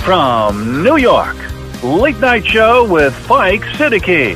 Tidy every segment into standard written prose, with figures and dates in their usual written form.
from New York, Late Night Show with Spike Siddiqui.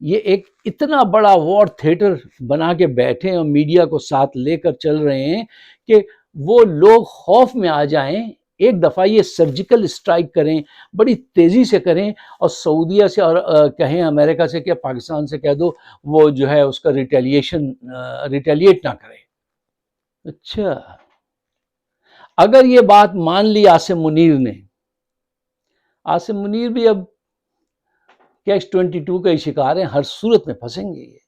یہ ایک اتنا بڑا وار تھیٹر بنا کے بیٹھے اور میڈیا کو ساتھ لے کر چل رہے ہیں کہ وہ لوگ خوف میں آ جائیں، ایک دفعہ یہ سرجیکل اسٹرائک کریں، بڑی تیزی سے کریں، اور سعودیہ سے اور کہیں امریکہ سے کہ پاکستان سے کہہ دو وہ جو ہے اس کا ریٹیلیٹ نہ کرے۔ اچھا، اگر یہ بات مان لی عاصم منیر نے، عاصم منیر بھی اب کیچ 22 کا ہی شکار ہیں، ہر صورت میں پھنسیں گے یہ،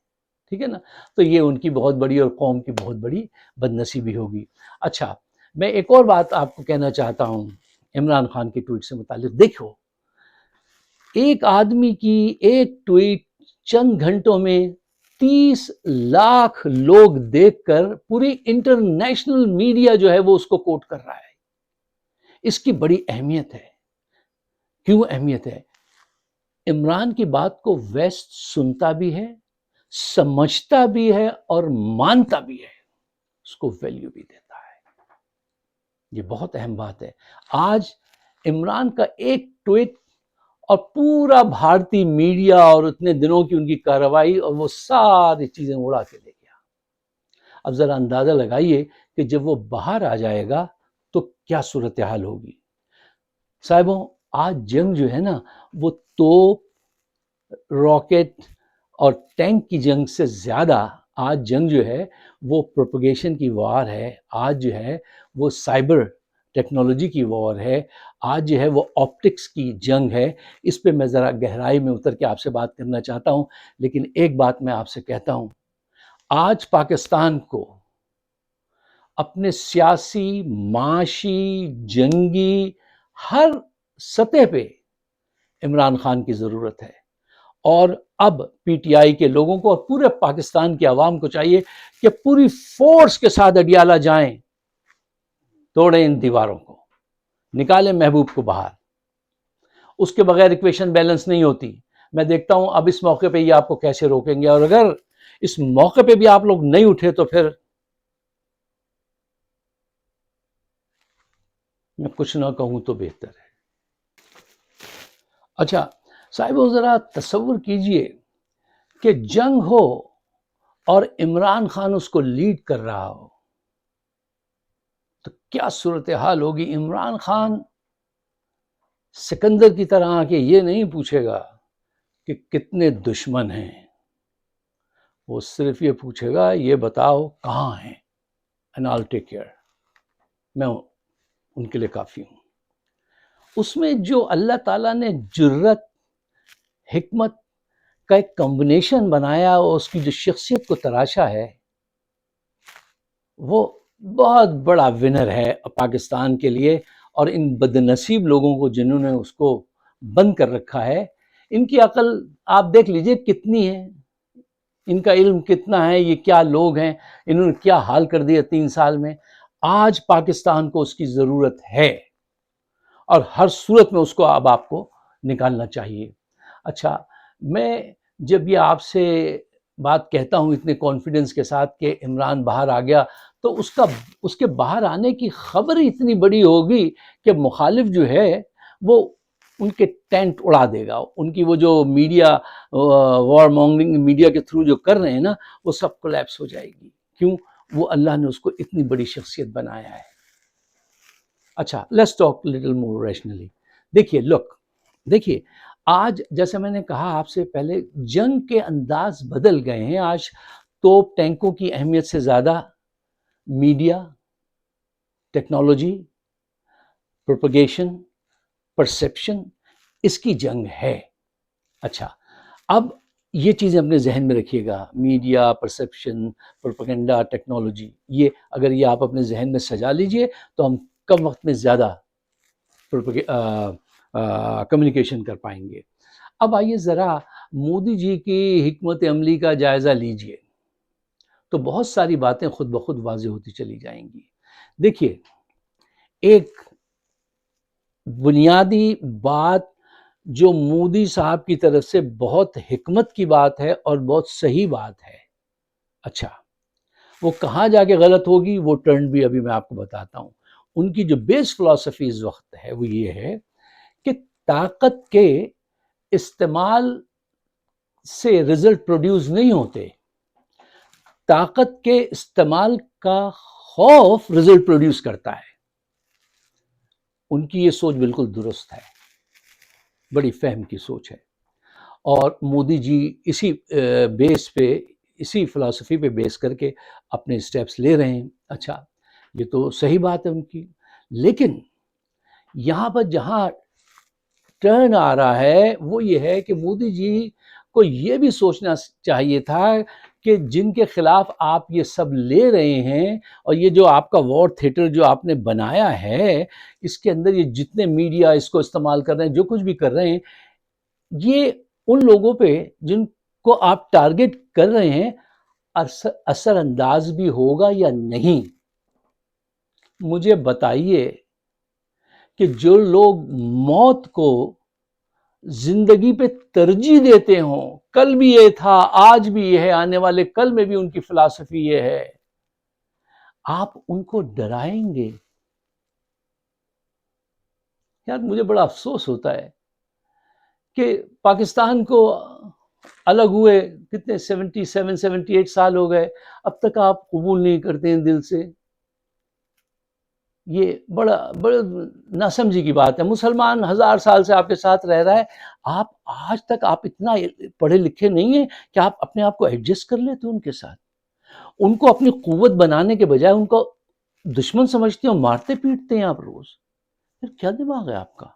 ٹھیک ہے نا؟ تو یہ ان کی بہت بڑی اور قوم کی بہت بڑی بد نصیبی ہوگی۔ اچھا، میں ایک اور بات آپ کو کہنا چاہتا ہوں عمران خان کی ٹویٹ سے متعلق۔ دیکھو، ایک آدمی کی ایک ٹویٹ چند گھنٹوں میں 30 لاکھ لوگ دیکھ کر پوری انٹرنیشنل میڈیا جو ہے وہ اس کو کوٹ کر رہا ہے۔ اس کی بڑی اہمیت ہے۔ کیوں اہمیت ہے؟ عمران کی بات کو ویسٹ سنتا بھی ہے، سمجھتا بھی ہے اور مانتا بھی ہے، اس کو ویلیو بھی دیتا ہے۔ یہ بہت اہم بات ہے۔ آج عمران کا ایک ٹویٹ اور پورا بھارتی میڈیا اور اتنے دنوں کی ان کی کارروائی اور وہ ساری چیزیں اڑا کے لے گیا۔ اب ذرا اندازہ لگائیے کہ جب وہ باہر آ جائے گا تو کیا صورتحال ہوگی۔ صاحبوں، آج جنگ جو ہے نا وہ توپ، راکٹ اور ٹینک کی جنگ سے زیادہ آج جنگ جو ہے وہ پروپگیشن کی وار ہے، آج جو ہے وہ سائبر ٹیکنالوجی کی وار ہے، آج جو ہے وہ آپٹکس کی جنگ ہے۔ اس پہ میں ذرا گہرائی میں اتر کے آپ سے بات کرنا چاہتا ہوں، لیکن ایک بات میں آپ سے کہتا ہوں، آج پاکستان کو اپنے سیاسی، معاشی، جنگی ہر سطح پہ عمران خان کی ضرورت ہے، اور اب پی ٹی آئی کے لوگوں کو اور پورے پاکستان کی عوام کو چاہیے کہ پوری فورس کے ساتھ اڈیالہ جائیں، توڑیں ان دیواروں کو، نکالیں محبوب کو باہر۔ اس کے بغیر ایکویشن بیلنس نہیں ہوتی۔ میں دیکھتا ہوں اب اس موقع پہ یہ آپ کو کیسے روکیں گے، اور اگر اس موقع پہ بھی آپ لوگ نہیں اٹھے تو پھر میں کچھ نہ کہوں تو بہتر ہے۔ اچھا صاحبو، ذرا تصور کیجئے کہ جنگ ہو اور عمران خان اس کو لیڈ کر رہا ہو تو کیا صورتحال ہوگی۔ عمران خان سکندر کی طرح آ کے یہ نہیں پوچھے گا کہ کتنے دشمن ہیں، وہ صرف یہ پوچھے گا یہ بتاؤ کہاں ہیں، and I'll take care، میں ان کے لیے کافی ہوں۔ اس میں جو اللہ تعالیٰ نے جرت، حکمت کا ایک کمبینیشن بنایا اور اس کی جو شخصیت کو تراشا ہے، وہ بہت بڑا ونر ہے پاکستان کے لیے۔ اور ان بد نصیب لوگوں کو جنہوں نے اس کو بند کر رکھا ہے، ان کی عقل آپ دیکھ لیجئے کتنی ہے، ان کا علم کتنا ہے، یہ کیا لوگ ہیں، انہوں نے کیا حال کر دیا 3 سال میں۔ آج پاکستان کو اس کی ضرورت ہے اور ہر صورت میں اس کو اب آپ کو نکالنا چاہیے۔ اچھا، میں جب یہ آپ سے بات کہتا ہوں اتنے کانفیڈنس کے ساتھ کہ عمران باہر آ گیا، تو اس کے باہر آنے کی خبر اتنی بڑی ہوگی کہ مخالف جو ہے وہ ان کے ٹینٹ اڑا دے گا، ان کی وہ جو میڈیا وار مانگنگ میڈیا کے تھرو جو کر رہے ہیں نا، وہ سب کولیپس ہو جائے گی۔ کیوں؟ وہ اللہ نے اس کو اتنی بڑی شخصیت بنایا ہے۔ اچھا، let's talk little more rationally. دیکھیے آج جیسے میں نے کہا آپ سے پہلے، جنگ کے انداز بدل گئے ہیں۔ آج توپ ٹینکوں کی اہمیت سے زیادہ میڈیا، ٹیکنالوجی، پروپگیشن، پرسیپشن، اس کی جنگ ہے۔ اچھا، اب یہ چیزیں اپنے ذہن میں رکھیے گا، میڈیا، پرسیپشن، پروپیگنڈا، ٹیکنالوجی، یہ اگر یہ آپ اپنے ذہن میں سجا لیجئے تو ہم کم وقت میں زیادہ کمیونیکیشن کر پائیں گے۔ اب آئیے ذرا مودی جی کی حکمت عملی کا جائزہ لیجئے تو بہت ساری باتیں خود بخود واضح ہوتی چلی جائیں گی۔ دیکھیے، ایک بنیادی بات جو مودی صاحب کی طرف سے بہت حکمت کی بات ہے اور بہت صحیح بات ہے، اچھا وہ کہاں جا کے غلط ہوگی وہ ٹرن بھی ابھی میں آپ کو بتاتا ہوں۔ ان کی جو بیس فلسفی اس وقت ہے وہ یہ ہے کہ طاقت کے استعمال سے رزلٹ پروڈیوس نہیں ہوتے، طاقت کے استعمال کا خوف رزلٹ پروڈیوس کرتا ہے۔ ان کی یہ سوچ بالکل درست ہے، بڑی فہم کی سوچ ہے، اور مودی جی اسی بیس پہ، اسی فلسفی پہ بیس کر کے اپنے اسٹیپس لے رہے ہیں۔ اچھا، یہ تو صحیح بات ہے ان کی، لیکن یہاں پر جہاں ٹرن آ رہا ہے وہ یہ ہے کہ مودی جی کو یہ بھی سوچنا چاہیے تھا کہ جن کے خلاف آپ یہ سب لے رہے ہیں، اور یہ جو آپ کا وار تھیٹر جو آپ نے بنایا ہے، اس کے اندر یہ جتنے میڈیا اس کو استعمال کر رہے ہیں، جو کچھ بھی کر رہے ہیں، یہ ان لوگوں پہ جن کو آپ ٹارگٹ کر رہے ہیں اثر انداز بھی ہوگا یا نہیں؟ مجھے بتائیے کہ جو لوگ موت کو زندگی پہ ترجیح دیتے ہوں، کل بھی یہ تھا، آج بھی یہ ہے، آنے والے کل میں بھی ان کی فلسفی یہ ہے، آپ ان کو ڈرائیں گے؟ یار مجھے بڑا افسوس ہوتا ہے کہ پاکستان کو الگ ہوئے کتنے 77-78 سال ہو گئے، اب تک آپ قبول نہیں کرتے ہیں دل سے۔ یہ بڑا ناسمجھی کی بات ہے۔ مسلمان 1000 سال سے آپ کے ساتھ رہ رہا ہے، آپ آج تک آپ اتنا پڑھے لکھے نہیں ہیں کہ آپ اپنے آپ کو ایڈجسٹ کر لیتے ان کے ساتھ، ان کو اپنی قوت بنانے کے بجائے ان کو دشمن سمجھتے ہیں اور مارتے پیٹتے ہیں آپ روز۔ پھر کیا دماغ ہے آپ کا؟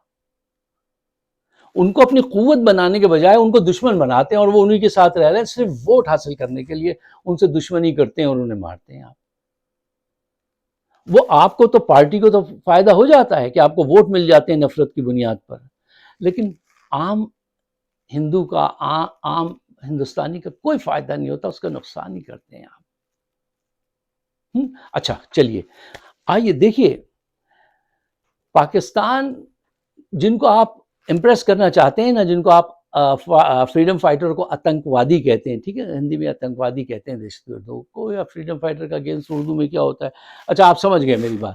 ان کو اپنی قوت بنانے کے بجائے ان کو دشمن بناتے ہیں، اور وہ انہی کے ساتھ رہ رہے ہیں صرف ووٹ حاصل کرنے کے لیے، ان سے دشمنی کرتے ہیں اور انہیں مارتے ہیں آپ۔ وہ آپ کو تو پارٹی کو تو فائدہ ہو جاتا ہے کہ آپ کو ووٹ مل جاتے ہیں نفرت کی بنیاد پر، لیکن عام ہندو کا، عام ہندوستانی کا کوئی فائدہ نہیں ہوتا، اس کا نقصان ہی کرتے ہیں آپ۔ اچھا چلیے، آئیے دیکھیے، پاکستان جن کو آپ امپریس کرنا چاہتے ہیں نا، جن کو آپ فریڈم فائٹر کو آتنکوادی کہتے ہیں، ٹھیک ہے، ہندی میں آتنکوادی کہتے ہیں دہشت گردوں کو، یا فریڈم فائٹر کا اگینسٹ اردو میں کیا ہوتا ہے، اچھا آپ سمجھ گئے میری بات۔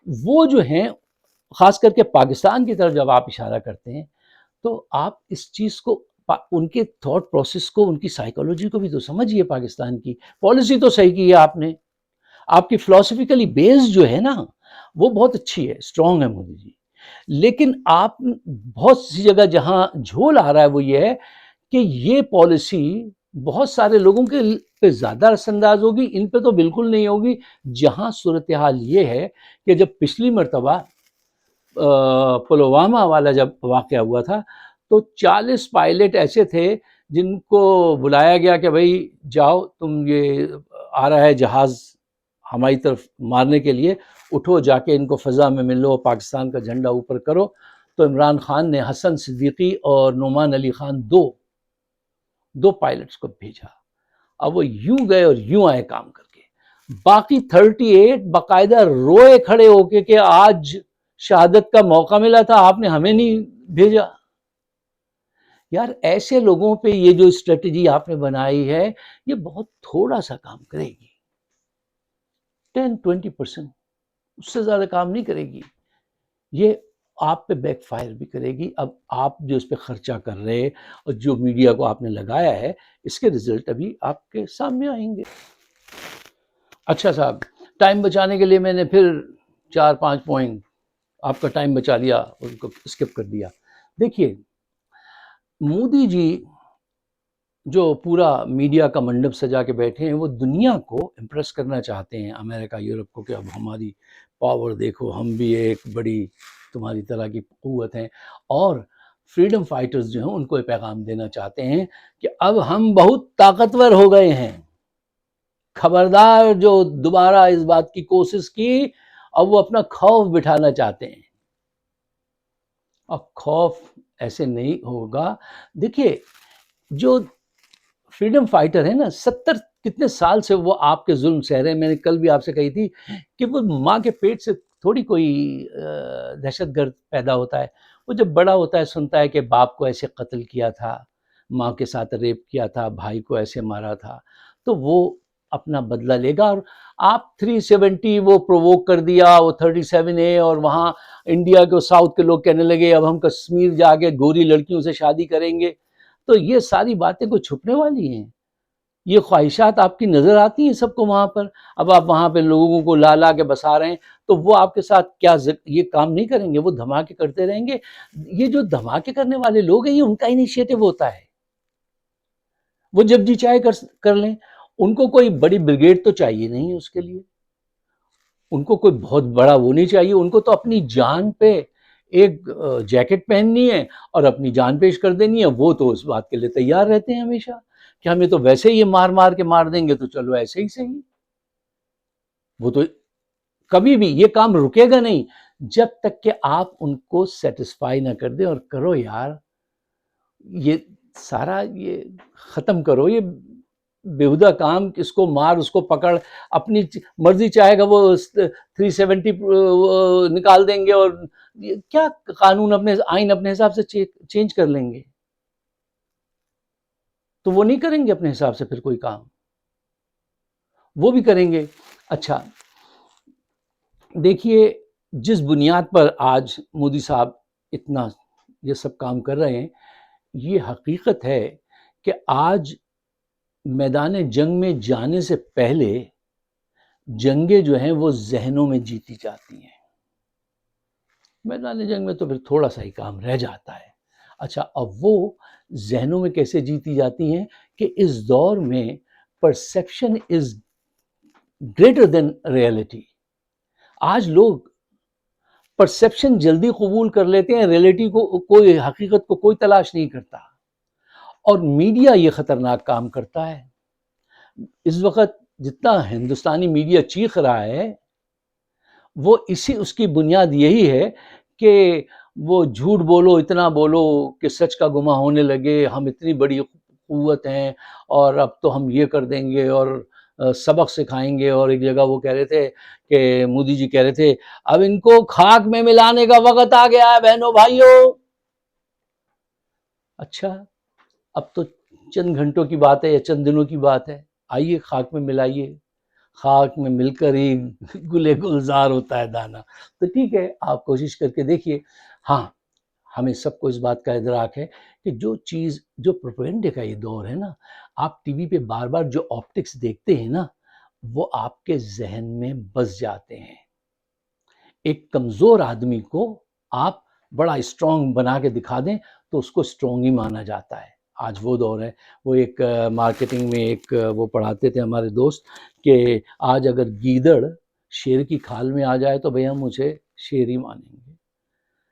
وہ جو ہیں، خاص کر کے پاکستان کی طرف جب آپ اشارہ کرتے ہیں تو آپ اس چیز کو، ان کے تھاٹ پروسیس کو، ان کی سائیکالوجی کو بھی تو سمجھیے۔ پاکستان کی پالیسی تو صحیح کی ہے آپ نے، آپ کی فلسفیکلی بیس جو ہے نا وہ بہت اچھی ہے، اسٹرانگ ہے مودی جی، لیکن آپ بہت سی جگہ جہاں جھول آ رہا ہے وہ یہ ہے کہ یہ پالیسی بہت سارے لوگوں کے پہ زیادہ اثر انداز ہوگی، ان پہ تو بالکل نہیں ہوگی۔ جہاں صورتحال یہ ہے کہ جب پچھلی مرتبہ پلوامہ والا جب واقعہ ہوا تھا تو 40 پائلٹ ایسے تھے جن کو بلایا گیا کہ بھائی جاؤ، تم یہ آ رہا ہے جہاز ہماری طرف مارنے کے لیے، اٹھو جا کے ان کو فضا میں مل لو، پاکستان کا جھنڈا اوپر کرو۔ تو عمران خان نے حسن صدیقی اور نعمان علی خان دو پائلٹس کو بھیجا، اب وہ یوں گئے اور یوں آئے کام کر کے، باقی 38 باقاعدہ روئے کھڑے ہو کے کہ آج شہادت کا موقع ملا تھا، آپ نے ہمیں نہیں بھیجا۔ یار ایسے لوگوں پہ یہ جو اسٹریٹجی آپ نے بنائی ہے یہ بہت تھوڑا سا کام کرے گی، 10-20%، اس سے زیادہ کام نہیں کرے گی، یہ آپ پہ بیک فائر بھی کرے گی۔ اب آپ جو اس پہ خرچہ کر رہے اور جو میڈیا کو آپ نے لگایا ہے، اس کے رزلٹ ابھی آپ کے سامنے آئیں گے۔ اچھا صاحب، ٹائم بچانے کے لیے میں نے پھر 4-5 پوائنٹ آپ کا ٹائم بچا لیا، ان کو اسکپ کر دیا۔ دیکھیے، مودی جی جو پورا میڈیا کا منڈپ سجا کے بیٹھے ہیں، وہ دنیا کو امپریس کرنا چاہتے ہیں، امریکہ یورپ کو، کہ اب ہماری پاور دیکھو، ہم بھی ایک بڑی تمہاری طرح کی قوت ہیں، اور فریڈم فائٹرز جو ہیں ان کو یہ پیغام دینا چاہتے ہیں کہ اب ہم بہت طاقتور ہو گئے ہیں، خبردار جو دوبارہ اس بات کی کوشش کی، اب وہ اپنا خوف بٹھانا چاہتے ہیں۔ اب خوف ایسے نہیں ہوگا۔ دیکھیے، جو فریڈم فائٹر ہے نا، 70 کتنے سال سے وہ آپ کے ظلم سہ رہے ہیں۔ میں نے کل بھی آپ سے کہی تھی کہ وہ ماں کے پیٹ سے تھوڑی کوئی دہشت گرد پیدا ہوتا ہے، وہ جب بڑا ہوتا ہے سنتا ہے کہ باپ کو ایسے قتل کیا تھا، ماں کے ساتھ ریپ کیا تھا، بھائی کو ایسے مارا تھا، تو وہ اپنا بدلہ لے گا۔ اور آپ 370 وہ پرووک کر دیا، وہ 37A، اور وہاں انڈیا کے ساؤتھ کے لوگ کہنے لگے اب ہم کشمیر جا کے گوری لڑکیوں سے شادی کریں گے، تو یہ ساری باتیں کوئی چھپنے والی ہیں؟ یہ خواہشات آپ کی نظر آتی ہیں سب کو وہاں پر. اب آپ وہاں پہ لوگوں کو لا کے بسا رہے ہیں تو وہ آپ کے ساتھ کیا یہ کام نہیں کریں گے؟ وہ دھماکے کرتے رہیں گے. یہ جو دھماکے کرنے والے لوگ ہیں یہ ان کا انیشیٹو ہوتا ہے. وہ جب جی چاہے کر لیں. ان کو کوئی بڑی بریگیڈ تو چاہیے نہیں اس کے لیے. ان کو کوئی بہت بڑا وہ نہیں چاہیے. ان کو تو اپنی جان پہ ایک جیکٹ پہننی ہے اور اپنی جان پیش کر دینی ہے. وہ تو اس بات کے لیے تیار رہتے ہیں ہمیشہ کہ ہمیں تو ویسے ہی مار کے مار دیں گے تو چلو ایسے ہی صحیح. وہ تو کبھی بھی یہ کام رکے گا نہیں جب تک کہ آپ ان کو سیٹسفائی نہ کر دیں. اور کرو یار, یہ سارا یہ ختم کرو یہ بےہودہ کام. اس کو مار, اس کو پکڑ, اپنی مرضی چاہے گا وہ 370 نکال دیں گے اور کیا قانون اپنے آئین اپنے حساب سے چینج کر لیں گے. تو وہ نہیں کریں گے اپنے حساب سے پھر کوئی کام, وہ بھی کریں گے. اچھا دیکھیے, جس بنیاد پر آج مودی صاحب اتنا یہ سب کام کر رہے ہیں, یہ حقیقت ہے کہ آج میدان جنگ میں جانے سے پہلے جنگیں جو ہیں وہ ذہنوں میں جیتی جاتی ہیں. میدان جنگ میں تو پھر تھوڑا سا ہی کام رہ جاتا ہے. اچھا, اب وہ ذہنوں میں کیسے جیتی جاتی ہیں کہ اس دور میں perception is greater than reality. آج لوگ پرسیپشن جلدی قبول کر لیتے ہیں, ریئلٹی کو کوئی حقیقت کو کوئی تلاش نہیں کرتا. اور میڈیا یہ خطرناک کام کرتا ہے. اس وقت جتنا ہندوستانی میڈیا چیخ رہا ہے وہ اس کی بنیاد یہی ہے کہ وہ جھوٹ بولو, اتنا بولو کہ سچ کا گماں ہونے لگے. ہم اتنی بڑی قوت ہیں اور اب تو ہم یہ کر دیں گے اور سبق سکھائیں گے. اور ایک جگہ وہ کہہ رہے تھے کہ مودی جی کہہ رہے تھے اب ان کو خاک میں ملانے کا وقت آ گیا ہے بہنوں بھائیوں. اچھا, اب تو چند گھنٹوں کی بات ہے یا چند دنوں کی بات ہے, آئیے خاک میں ملائیے. خاک میں مل کر ہی گلے گلزار ہوتا ہے دانا. تو ٹھیک ہے, آپ کوشش کر کے دیکھیے. ہاں, ہمیں سب کو اس بات کا ادراک ہے کہ جو چیز جو پروپیگنڈے کا یہ دور ہے نا, آپ ٹی وی پہ بار بار جو آپٹکس دیکھتے ہیں نا وہ آپ کے ذہن میں بس جاتے ہیں. ایک کمزور آدمی کو آپ بڑا اسٹرانگ بنا کے دکھا دیں تو اس کو اسٹرانگ ہی مانا جاتا ہے. آج وہ دور ہے. وہ ایک مارکیٹنگ میں ایک وہ پڑھاتے تھے ہمارے دوست کہ آج اگر گیدڑ شیر کی کھال میں آ جائے تو بھئی ہم اسے شیر ہی مانیں گے.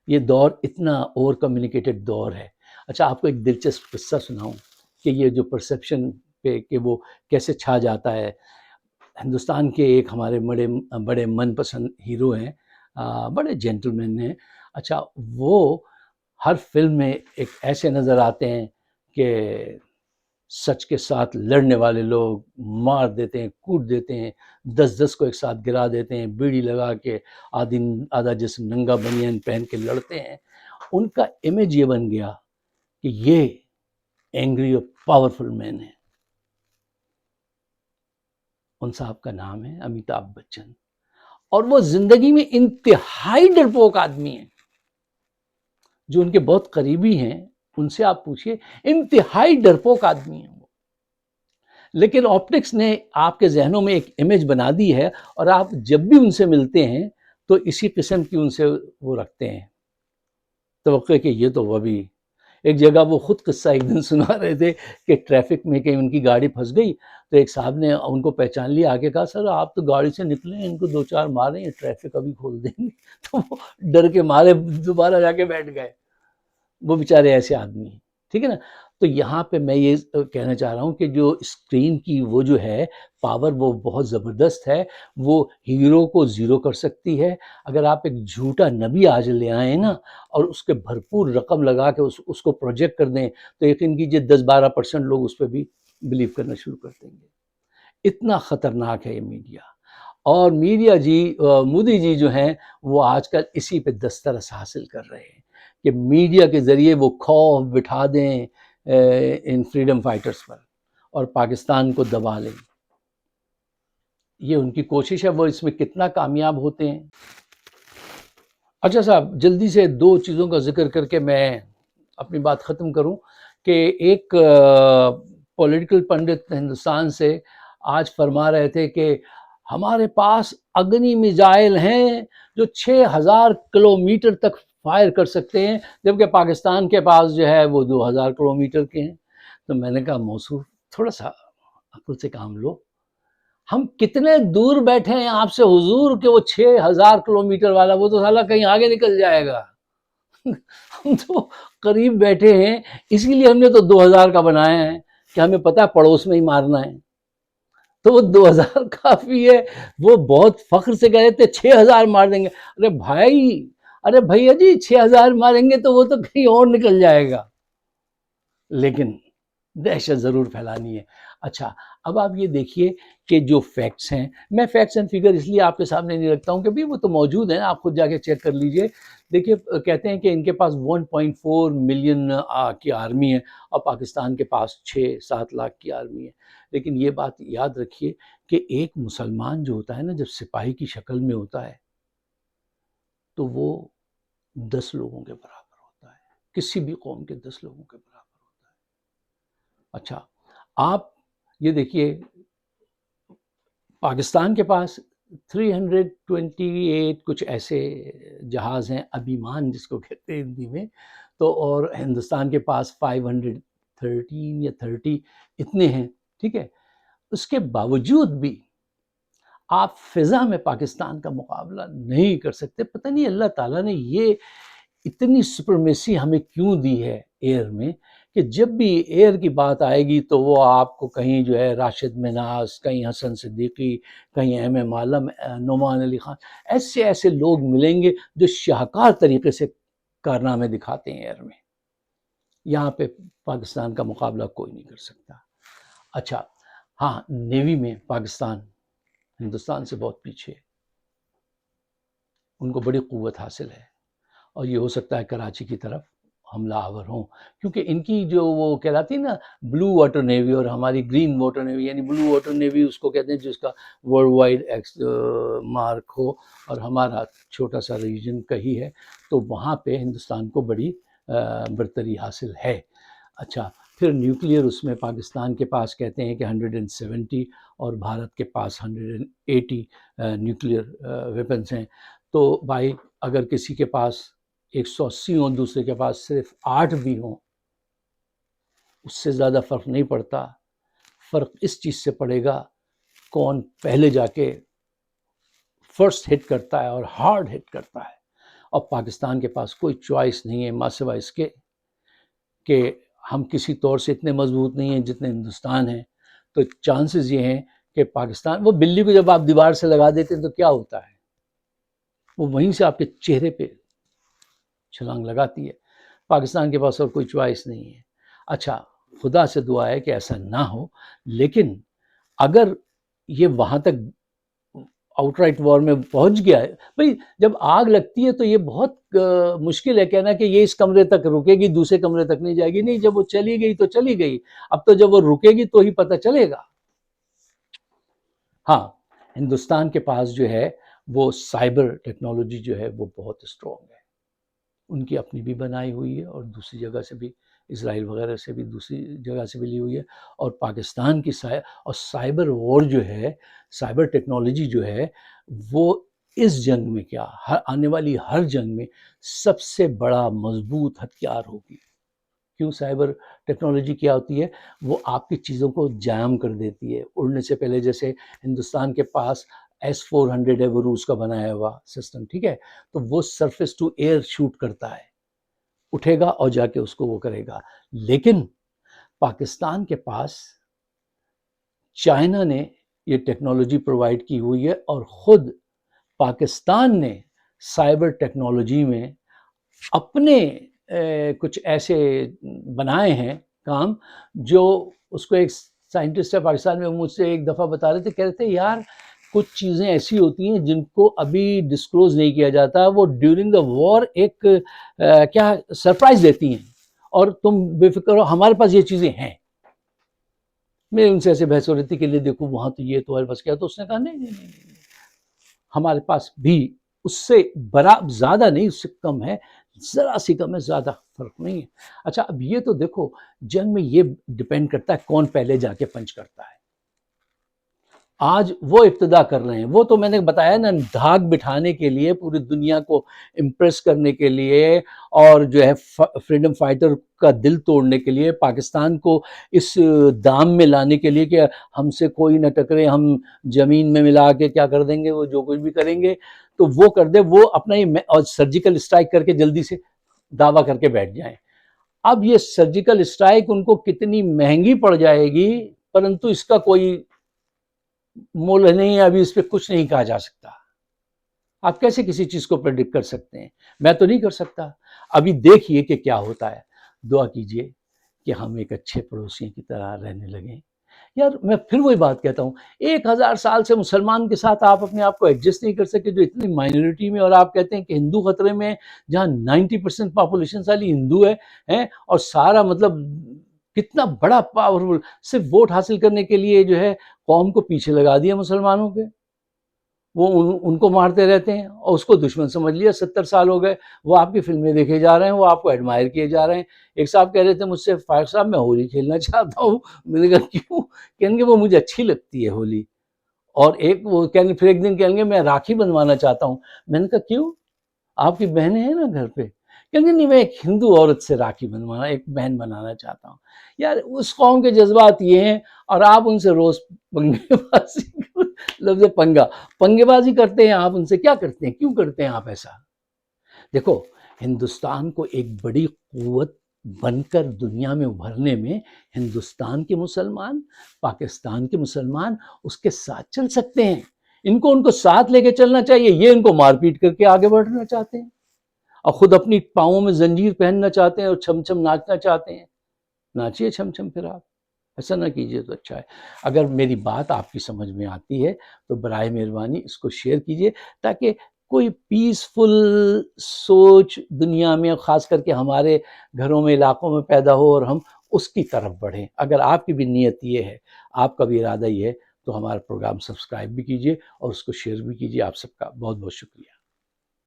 یہ دور اتنا اوور کمیونیکیٹڈ دور ہے. اچھا, آپ کو ایک دلچسپ قصہ سناؤں کہ یہ جو پرسیپشن پہ کہ وہ کیسے چھا جاتا ہے. ہندوستان کے ایک ہمارے بڑے من پسند ہیرو ہیں, بڑے جینٹل مین ہیں. اچھا, وہ ہر فلم میں ایک ایسے نظر آتے ہیں کہ سچ کے ساتھ لڑنے والے لوگ مار دیتے ہیں, کوٹ دیتے ہیں, 10 کو ایک ساتھ گرا دیتے ہیں, بیڑی لگا کے آدھا جسم ننگا بنیان پہن کے لڑتے ہیں. ان کا امیج یہ بن گیا کہ یہ اینگری اور پاورفل مین ہے. ان صاحب کا نام ہے امیتابھ بچن, اور وہ زندگی میں انتہائی ڈرپوک آدمی ہیں. جو ان کے بہت قریبی ہیں ان سے آپ پوچھئے, انتہائی ڈرپوک آدمی ہیں وہ. لیکن آپٹکس نے آپ کے ذہنوں میں ایک امیج بنا دی ہے اور آپ جب بھی ان سے ملتے ہیں تو اسی قسم کی ان سے وہ رکھتے ہیں توقع کہ یہ تو وہ بھی. ایک جگہ وہ خود قصہ ایک دن سنا رہے تھے کہ ٹریفک میں کہیں ان کی گاڑی پھنس گئی تو ایک صاحب نے ان کو پہچان لیا, آگے کہا سر آپ تو گاڑی سے نکلے ہیں, ان کو 2-4 ماریں, ٹریفک ابھی کھول دیں گے. تو وہ ڈر کے مارے دوبارہ جا کے بیٹھ گئے. وہ بیچارے ایسے آدمی ہیں, ٹھیک ہے نا. تو یہاں پہ میں یہ کہنا چاہ رہا ہوں کہ جو اسکرین کی وہ جو ہے پاور وہ بہت زبردست ہے. وہ ہیرو کو زیرو کر سکتی ہے. اگر آپ ایک جھوٹا نبی آج لے آئیں نا اور اس کے بھرپور رقم لگا کے اس کو پروجیکٹ کر دیں تو یقین کیجیے 10-12% لوگ اس پہ بھی بلیو کرنا شروع کر دیں گے. اتنا خطرناک ہے یہ میڈیا. اور میڈیا جی, مودی جی جو ہیں وہ آج کل اسی پہ دسترس حاصل کر رہے ہیں کہ میڈیا کے ذریعے وہ خوف بٹھا دیں ان فریڈم فائٹرز پر اور پاکستان کو دبا لیں. یہ ان کی کوشش ہے. وہ اس میں کتنا کامیاب ہوتے ہیں. اچھا صاحب, جلدی سے 2 چیزوں کا ذکر کر کے میں اپنی بات ختم کروں کہ ایک پولیٹیکل پنڈت ہندوستان سے آج فرما رہے تھے کہ ہمارے پاس اگنی میزائل ہیں جو 6000 کلومیٹر تک فائر کر سکتے ہیں، جبکہ پاکستان کے پاس جو ہے وہ 2000 کلومیٹر کے ہیں۔ تو میں نے کہا موصوف تھوڑا سا عقل سے کام لو، ہم کتنے دور بیٹھے ہیں آپ سے حضور کہ وہ 6000 کلومیٹر والا وہ تو سالا کہیں آگے نکل جائے گا ہم تو قریب بیٹھے ہیں، اسی لیے ہم نے تو 2000 کا بنایا ہے کہ ہمیں پتہ ہے پڑوس میں ہی مارنا ہے، تو وہ 2000 کافی ہے۔ وہ بہت فخر سے کہہ رہے تھے 6000 مار دیں گے۔ ارے بھیا جی 6000 ماریں گے تو وہ تو کہیں اور نکل جائے گا، لیکن دہشت ضرور پھیلانی ہے۔ اچھا اب آپ یہ دیکھیے کہ جو فیکٹس ہیں، میں فیکٹس اینڈ فگر اس لیے آپ کے سامنے نہیں رکھتا ہوں کہ بھی وہ تو موجود ہیں، آپ خود جا کے چیک کر لیجئے۔ دیکھیے کہتے ہیں کہ ان کے پاس 1.4 ملین کی آرمی ہے اور پاکستان کے پاس 6-7 لاکھ کی آرمی ہے، لیکن یہ بات یاد رکھیے کہ ایک مسلمان جو ہوتا ہے نا، جب سپاہی کی شکل میں ہوتا ہے تو وہ 10 لوگوں کے برابر ہوتا ہے، کسی بھی قوم کے 10 لوگوں کے برابر ہوتا ہے۔ اچھا آپ یہ دیکھیے پاکستان کے پاس 328 کچھ ایسے جہاز ہیں، ابھیمان جس کو کہتے ہیں ہندی میں، تو اور ہندوستان کے پاس 513 یا 30 اتنے ہیں، ٹھیک ہے۔ اس کے باوجود بھی آپ فضا میں پاکستان کا مقابلہ نہیں کر سکتے۔ پتہ نہیں اللہ تعالیٰ نے یہ اتنی سپرمیسی ہمیں کیوں دی ہے ایئر میں، کہ جب بھی ایئر کی بات آئے گی تو وہ آپ کو کہیں جو ہے راشد مناس، کہیں حسن صدیقی، کہیں ایم ایم عالم، نعمان علی خان، ایسے لوگ ملیں گے جو شاہکار طریقے سے کارنامے دکھاتے ہیں ایئر میں۔ یہاں پہ پاکستان کا مقابلہ کوئی نہیں کر سکتا۔ اچھا ہاں، نیوی میں پاکستان ہندوستان سے بہت پیچھے، ان کو بڑی قوت حاصل ہے، اور یہ ہو سکتا ہے کراچی کی طرف حملہ آور ہوں، کیونکہ ان کی جو وہ کہلاتی نا بلو واٹر نیوی اور ہماری گرین واٹر نیوی، یعنی بلو واٹر نیوی اس کو کہتے ہیں جس کا ورلڈ وائڈ مارک ہو، اور ہمارا چھوٹا سا ریجن کا ہی ہے، تو وہاں پہ ہندوستان کو بڑی برتری حاصل ہے۔ اچھا پھر نیوکلیئر اس میں پاکستان کے پاس کہتے ہیں کہ 170 اور بھارت کے پاس 180 نیوکلیئر ویپنس ہیں۔ تو بھائی اگر کسی کے پاس 180 ہوں، دوسرے کے پاس صرف 8 بھی ہوں، اس سے زیادہ فرق نہیں پڑتا۔ فرق اس چیز سے پڑے گا کون پہلے جا کے فرسٹ ہٹ کرتا ہے اور ہارڈ ہٹ کرتا ہے، اور پاکستان کے پاس کوئی چوائس نہیں ہے ماں سوائے اس کے کہ ہم کسی طور سے اتنے مضبوط نہیں ہیں جتنے ہندوستان ہیں۔ تو چانسز یہ ہیں کہ پاکستان، وہ بلی کو جب آپ دیوار سے لگا دیتے ہیں تو کیا ہوتا ہے، وہ وہیں سے آپ کے چہرے پہ چھلانگ لگاتی ہے۔ پاکستان کے پاس اور کوئی چوائس نہیں ہے۔ اچھا خدا سے دعا ہے کہ ایسا نہ ہو، لیکن اگر یہ وہاں تک آؤٹ رائٹ وار میں پہنچ گیا ہے، بھئی جب آگ لگتی ہے تو یہ بہت مشکل ہے کہنا کہ یہ اس کمرے تک رکے گی دوسرے کمرے تک نہیں جائے گی، نہیں، جب وہ چلی گئی تو چلی گئی، اب تو جب وہ رکے گی تو ہی پتہ چلے گا۔ ہاں ہندوستان کے پاس جو ہے وہ سائبر ٹیکنالوجی جو ہے وہ بہت اسٹرانگ ہے، ان کی اپنی بھی بنائی ہوئی ہے اور دوسری جگہ سے بھی، اسرائیل وغیرہ سے بھی، دوسری جگہ سے بھی لی ہوئی ہے، اور پاکستان کی سائبر وار جو ہے، سائبر ٹیکنالوجی جو ہے وہ اس جنگ میں کیا آنے والی ہر جنگ میں سب سے بڑا مضبوط ہتھیار ہوگی۔ کیوں؟ سائبر ٹیکنالوجی کیا ہوتی ہے، وہ آپ کی چیزوں کو جام کر دیتی ہے اڑنے سے پہلے۔ جیسے ہندوستان کے پاس S-400 ہے، وہ روس کا بنایا ہوا سسٹم، ٹھیک ہے، تو وہ سرفیس ٹو ایئر شوٹ کرتا ہے، اٹھے گا اور جا کے اس کو وہ کرے گا۔ لیکن پاکستان کے پاس چائنا نے یہ ٹیکنالوجی پرووائڈ کی ہوئی ہے، اور خود پاکستان نے سائبر ٹیکنالوجی میں اپنے کچھ ایسے بنائے ہیں کام، جو اس کو ایک سائنٹسٹ ہے پاکستان میں، مجھ سے ایک دفعہ بتا رہے تھے، کہہ رہے تھے یار کچھ چیزیں ایسی ہوتی ہیں جن کو ابھی ڈسکلوز نہیں کیا جاتا، وہ ڈیورنگ دا وار ایک کیا سرپرائز دیتی ہیں، اور تم بے فکر ہو، ہمارے پاس یہ چیزیں ہیں۔ میں ان سے ایسے بحث ہو رہی تھی کہ لے دیکھو وہاں تو یہ تو ہے بس کیا، تو اس نے کہا نہیں، ہمارے پاس بھی اس سے زیادہ نہیں، اس سے کم ہے، ذرا سی کم ہے، زیادہ فرق نہیں ہے۔ اچھا اب یہ تو دیکھو، جنگ میں یہ ڈیپینڈ کرتا ہے کون پہلے جا کے پنچ کرتا ہے۔ آج وہ ابتدا کر رہے ہیں، وہ تو میں نے بتایا نا، دھاک بٹھانے کے لیے، پوری دنیا کو امپریس کرنے کے لیے، اور جو ہے فریڈم فائٹر کا دل توڑنے کے لیے، پاکستان کو اس دام میں لانے کے لیے کہ ہم سے کوئی نہ ٹکرے، ہم زمین میں ملا کے کیا کر دیں گے، وہ جو کچھ بھی کریں گے تو وہ کر دے، وہ اپنا یہ اور سرجیکل اسٹرائک کر کے جلدی سے دعویٰ کر کے بیٹھ جائیں۔ اب یہ سرجیکل اسٹرائک ان کو کتنی مہنگی پڑ جائے گی، پرنتو اس کا کوئی مول نہیں ہے، ابھی اس پہ کچھ نہیں کہا جا سکتا۔ آپ کیسے کسی چیز کو پریڈکٹ کر سکتے ہیں؟ میں تو نہیں کر سکتا۔ ابھی دیکھیے کہ کیا ہوتا ہے۔ دعا کیجئے کہ ہم ایک اچھے پڑوسی کی طرح رہنے لگیں۔ یار میں پھر وہی بات کہتا ہوں، 1000 سال سے مسلمان کے ساتھ آپ اپنے آپ کو ایڈجسٹ نہیں کر سکے، جو اتنی مائنورٹی میں، اور آپ کہتے ہیں کہ ہندو خطرے میں، جہاں 90% پاپولیشن سالی ہندو ہے، اور سارا مطلب کتنا بڑا پاورفل، صرف ووٹ حاصل کرنے کے لیے جو ہے قوم کو پیچھے لگا دیا مسلمانوں کے، وہ ان کو مارتے رہتے ہیں اور اس کو دشمن سمجھ لیا۔ 70 سال ہو گئے، وہ آپ کی فلمیں دیکھے جا رہے ہیں، وہ آپ کو ایڈمائر کیے جا رہے ہیں۔ ایک صاحب کہہ رہے تھے مجھ سے، فائق صاحب میں ہولی کھیلنا چاہتا ہوں۔ میں نے کہا کیوں؟ کہیں گے وہ مجھے اچھی لگتی ہے ہولی۔ اور ایک وہ کہیں گے، پھر ایک دن کہیں گے میں راکھی بنوانا چاہتا ہوں۔ میں نے کہا کیوں؟ آپ کی بہنیں ہیں نا گھر پہ؟ کہیں گے نہیں، میں ایک ہندو عورت سے راکھی بنوانا، ایک بہن بنانا چاہتا ہوں۔ یار اس قوم کے جذبات یہ ہیں، اور آپ ان سے روز پنگے بازی لفظ پنگے بازی کرتے ہیں۔ آپ ان سے کیا کرتے ہیں؟ کیوں کرتے ہیں آپ ایسا؟ دیکھو، ہندوستان کو ایک بڑی قوت بن کر دنیا میں ابھرنے میں ہندوستان کے مسلمان، پاکستان کے مسلمان اس کے ساتھ چل سکتے ہیں۔ ان کو ساتھ لے کے چلنا چاہیے۔ یہ ان کو مار پیٹ کر کے آگے بڑھنا چاہتے ہیں، اور خود اپنی پاؤں میں زنجیر پہننا چاہتے ہیں، اور چھم چھم ناچنا چاہتے ہیں۔ ناچیے چھم چھم، پھر آپ ایسا نہ کیجیے تو اچھا ہے۔ اگر میری بات آپ کی سمجھ میں آتی ہے تو برائے مہربانی اس کو شیئر کیجیے، تاکہ کوئی پیسفل سوچ دنیا میں، خاص کر کے ہمارے گھروں میں، علاقوں میں پیدا ہو، اور ہم اس کی طرف بڑھیں۔ اگر آپ کی بھی نیت یہ ہے، آپ کا بھی ارادہ یہ ہے، تو ہمارا پروگرام سبسکرائب بھی کیجیے اور اس کو شیئر بھی کیجیے۔ آپ سب کا بہت بہت شکریہ۔